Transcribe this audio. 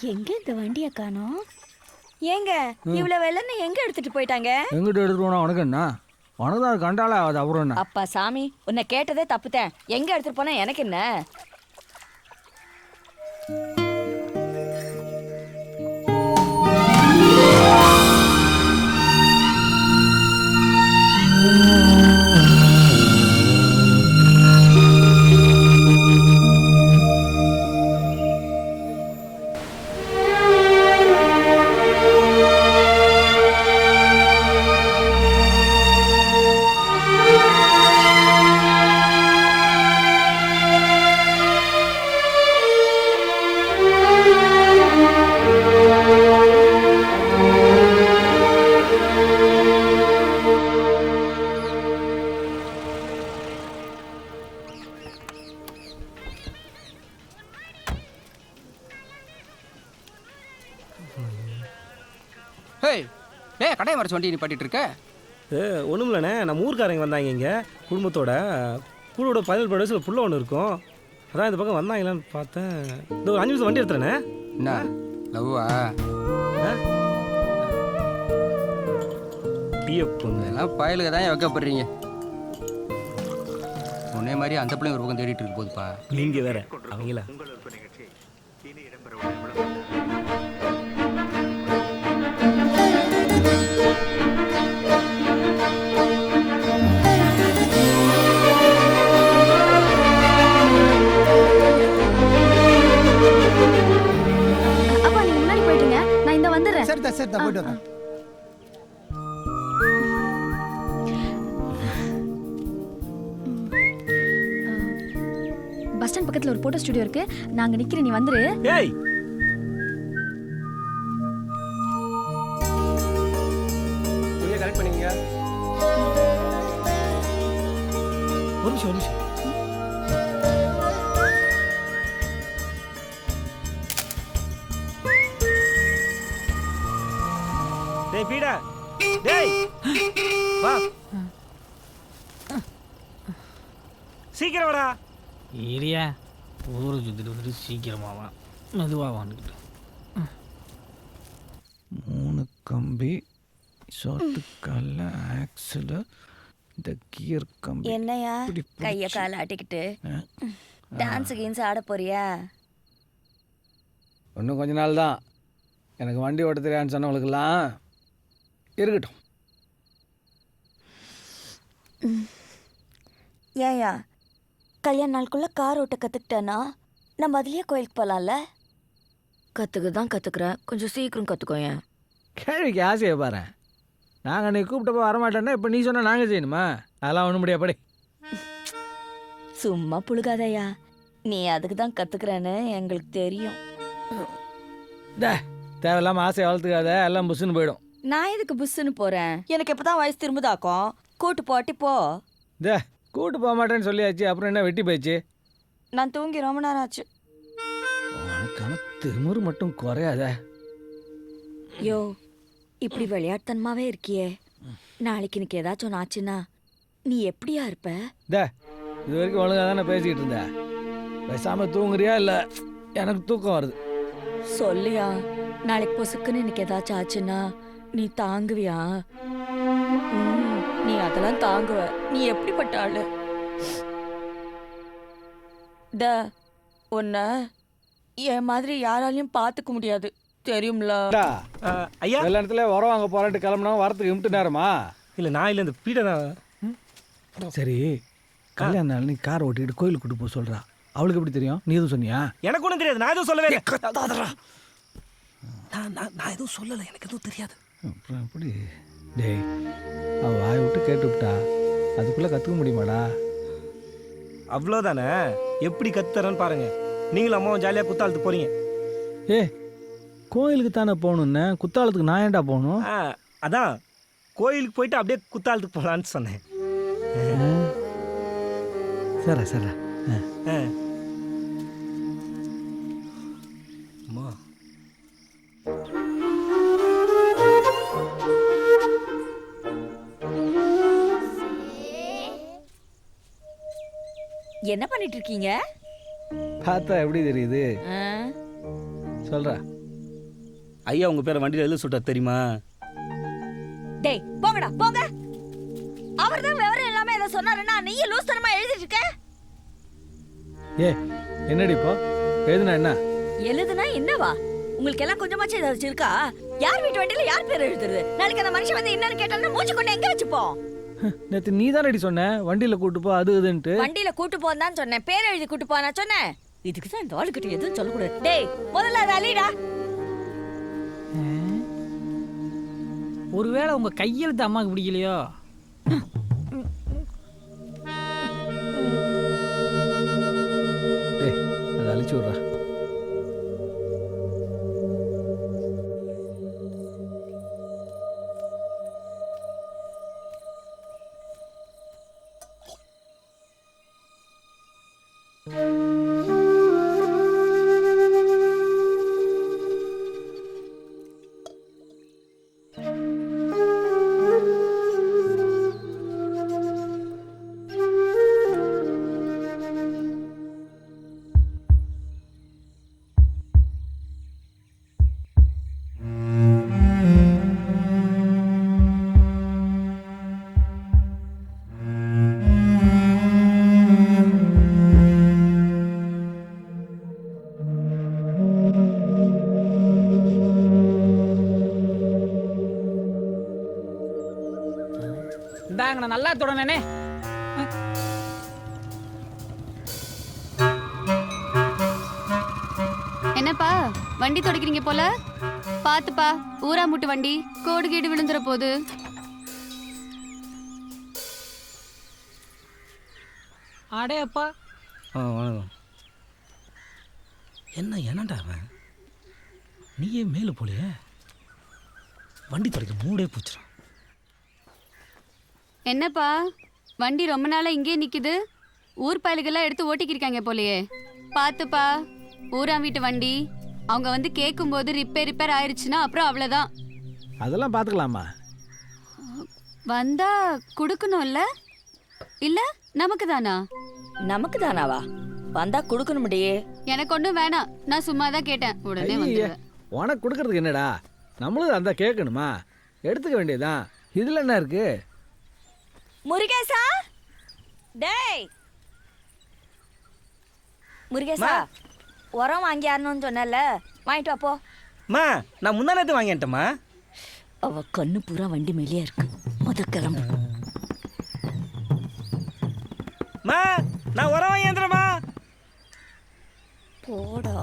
எங்க இந்த வண்டிய காணோம்? ஏங்க இவ்வளவு வெள்ளன்னு எங்க எடுத்துட்டு போயிட்டாங்க? எங்கிட்ட எடுத்துருவோம் உனக்கு என்ன? உனக்கு தான் கண்டாலே ஆகாது அப்புறம் என்ன? அப்பா சாமி, உன்னை கேட்டதே தப்புத்தேன். எங்க எடுத்துட்டு போனா எனக்கு என்ன? டேய் கடையை மறைச்சு வண்டி நிப்பாட்டிட்டு இருக்க? ஒன்றும் இல்லைண்ணே, நம்ம ஊருக்காரங்க வந்தாங்க இங்கே குடும்பத்தோட. கூடோட 17 வயசில் புள்ள ஒன்று இருக்கும். அதான் இந்த பக்கம் வந்தாங்களான்னு பார்த்தேன். இந்த ஒரு 5 நிமிஷம் வண்டி எடுத்துறேண்ணே. என்ன லவ்வா? பொண்ணு எல்லாம் பயலுக்கு தான் வைக்கப்படுறீங்க. உன்னே மாதிரி அந்த பிள்ளைங்க ஒரு பக்கம் தேடிட்டு இருக்கு போதுப்பா. நீங்கள் வேற அவங்களா? அப்பா நீங்க முன்னாடி போயிடுங்க, நான் இந்த வந்துடுறேன். சரிதா போயிட்டு வரேன். பஸ் ஸ்டாண்ட் பக்கத்துல ஒரு போட்டோ ஸ்டுடியோ இருக்கு, நாங்க நிக்கிறேன், நீ வந்துரு. ஏய் கரெக்ட் பண்ணீங்க. ஒரு நிமிஷம். டேய் பீடா, டேய் வா, சீக்கிரம் வாடா. ஏரியா ஊரை சுற்றிட்டு வந்துட்டு சீக்கிரமாவா மெதுவாக வந்துக்கிட்டு 3 கம்பி சோத்துக்கல்ல ஆக்சில் இந்த கியர் கம்பி. என்னையா கைய கால ஆட்டிக்கிட்டு டான்ஸ் கீன்ஸ் ஆட போறியா? இன்னும் கொஞ்ச நாள் தான். எனக்கு வண்டி ஓட்ட தெரியான்னு சொன்னவங்களுக்கெல்லாம் இருக்கட்டும். ஏயா கல்யாண நாளுக்குள்ள கார் ஓட்ட கத்துக்கிட்டேனா நம்ம அதுலயே கோயிலுக்கு போலாம்ல? கத்துக்குதான் கத்துக்கிறேன், கொஞ்சம் சீக்கிரம் கத்துக்கோயேன். கேள்விக்கு ஆசையை பாரு. நாங்கள் நீ கூப்பிட்டப்போ வரமாட்டேன்னா இப்போ நீ சொன்னால் நாங்கள் செய்யணுமா? அதெல்லாம் ஒன்றும் முடியாப்படி. சும்மா புழுகாதையா, நீ அதுக்கு தான் கத்துக்கிறேன்னு எங்களுக்கு தெரியும். தேவையில்லாமல் ஆசையை வளர்த்துக்காத, எல்லாம் புஷ்ஷுன்னு போயிடும். நான் எதுக்கு புஷ்ஷுன்னு போறேன்? எனக்கு இப்பதான் வயசு திரும்புதாக்கும். கூட்டு போட்டி போ. கூட்டு போக மாட்டேன்னு சொல்லியாச்சு, அப்புறம் என்ன வெட்டி போயிடுச்சு? நான் தூங்கி ரொம்ப நேரம் ஆச்சு. உனக்கான திமிரு மட்டும் குறையாத. யோ இப்படி விளையாட்டுத்தனமாவே இருக்கியே, நாளைக்கு எனக்கு ஏதாச்சும் ஆச்சுன்னா நீ எப்படியா இருப்ப? இது வரைக்கும் ஒழுங்காக தானே பேசிக்கிட்டு இருந்த. பேசாமல் தூங்குறியா இல்லை எனக்கு தூக்கம் வருது? சொல்லியா, நாளைக்கு பொசுக்குன்னு எனக்கு ஏதாச்சும் ஆச்சுன்னா நீ தாங்குவியா? நீ அதெல்லாம் தாங்குவ. நீ எப்படிப்பட்ட ஆளு? உன்னை என் மாதிரி யாராலையும் பார்த்துக்க முடியாது, தெரியும்ல? ஐயா எல்லா இடத்துல உரம் வாங்க போராட்டு கிளம்புனா வரத்துக்கு இம்ட்டு நேரமா? இல்லை நான் இல்லை, இந்த பீடை தான். சரி, கல்யாண நாள் நீ கார் ஓட்டிட்டு கோயிலுக்கு கூட்டு போக சொல்கிறா. அவளுக்கு எப்படி தெரியும்? நீ எதுவும் சொன்னியா? எனக்கு ஒன்றும் தெரியாது, நான் எதுவும் சொல்லவே இல்லை. நான் எதுவும் சொல்லலை, எனக்கு எதுவும் தெரியாது. அப்புறம் எப்படி? டேய், அவள் வாய் விட்டு கேட்டுவிட்டா, அதுக்குள்ளே கற்றுக்க முடியுமாடா? அவ்வளோதானே, எப்படி கத்துறேன்னு பாருங்க. நீங்களும் அம்மாவும் ஜாலியாக குத்தாலத்து போறீங்க. கோயிலுக்கு தானே போகணுன்னு, குத்தாலத்துக்கு நான் ஏன்டா போகணும்? அதான் கோயிலுக்கு போயிட்டு அப்படியே குத்தாலத்துக்கு போகலான்னு சொன்னேன். சரி சரி. அம்மா என்ன பண்ணிட்டு இருக்கீங்க? பார்த்தா எப்படி தெரியுது? சொல்றா. ஐயா உங்கள் பேரை வண்டியில் எழுத சொல்லிட்டார் தெரியுமா? டேய் போங்கடா போங்க. அவர் தான் விவரம் இல்லாம ஏதோ சொன்னாருன்னா நீயும் லூஸ் தனமா எழுதிட்டு இருக்க. ஏ என்னடி இப்போ எழுதுனா என்ன? எழுதுனா என்னவா? உங்களுக்கு எல்லாம் கொஞ்சமாச்சும் ஏதாச்சும் இருக்கா? யார் வீட்டு வண்டியில யார் பேர் எழுதுறது? நாளைக்கு அந்த மனுஷன் வந்து என்னன்னு கேட்டான்னா மூச்சு கொண்டு எங்க வச்சுப்போம்? நேற்று நீ தானடி சொன்ன வண்டியில் கூட்டு போ அது இதுன்ட்டு. வண்டியில கூட்டு போன்னு சொன்னேன், பேர் எழுதி கூட்டு போ நான் சொன்னேன். இதுக்கு தான் இந்த ஆளுக்கிட்ட எதுவும் சொல்லக்கூடாது. டேய் முதல்ல அதை அழிடா. ஒருவேளை உங்க கையெழுத்து அம்மாவுக்கு பிடிக்கலையோ? டேய் அதை அழிச்சு விட்றா. இந்தாங்க நான் நல்லா தொடனே. என்னப்பா வண்டி துடைக்கிறீங்க போல? பாத்துப்பா ஊரா முட்டு வண்டி கோடு கீடு விழுந்துற போது. அடே அப்பா வணக்கம். என்னடா அவன் நீயே மேலே போலையே, வண்டி துடைக்க மூடே போச்சுறான். என்னப்பா வண்டி ரொம்ப நாளா இங்கே நிக்குது, ஊர் பயலுகெல்லாம் எடுத்து ஓட்டிக்கிருக்காங்க போலயே. பாத்துப்பா ஊரா வீட்டு வண்டி, அவங்க வந்து கேட்கும்போது ரிப்பேர் ஆயிருச்சுன்னா அப்புறம் அவ்வளோதான். அதெல்லாம் பார்த்துக்கலாமா? வந்தா கொடுக்கணும்ல, இல்ல நமக்கு தானா? நமக்கு தானாவா? வந்தா கொடுக்கணும் முடியே. எனக்கு ஒன்றும் வேணாம், நான் சும்மா தான் கேட்டேன். உடனே வந்துடுவேன். உனக்கு கொடுக்கறதுக்கு என்னடா, நம்மளும் அந்த கேட்கணுமா? எடுத்துக்க வேண்டியதுதான். இதில் என்ன இருக்கு? முருகேசா, டேய் முருகேசா, உரம் வாங்கியாரணும்னு சொன்னல, வாங்கிட்டு வாப்போ. மா நான் முந்தா நேரத்து வாங்கிட்டேம்மா. அவ கண்ணு பூரா வண்டி மேலேயே இருக்கு. முத கிளம்பு. மா நான் உரம் வாங்கிடுறேம்மா. போடா.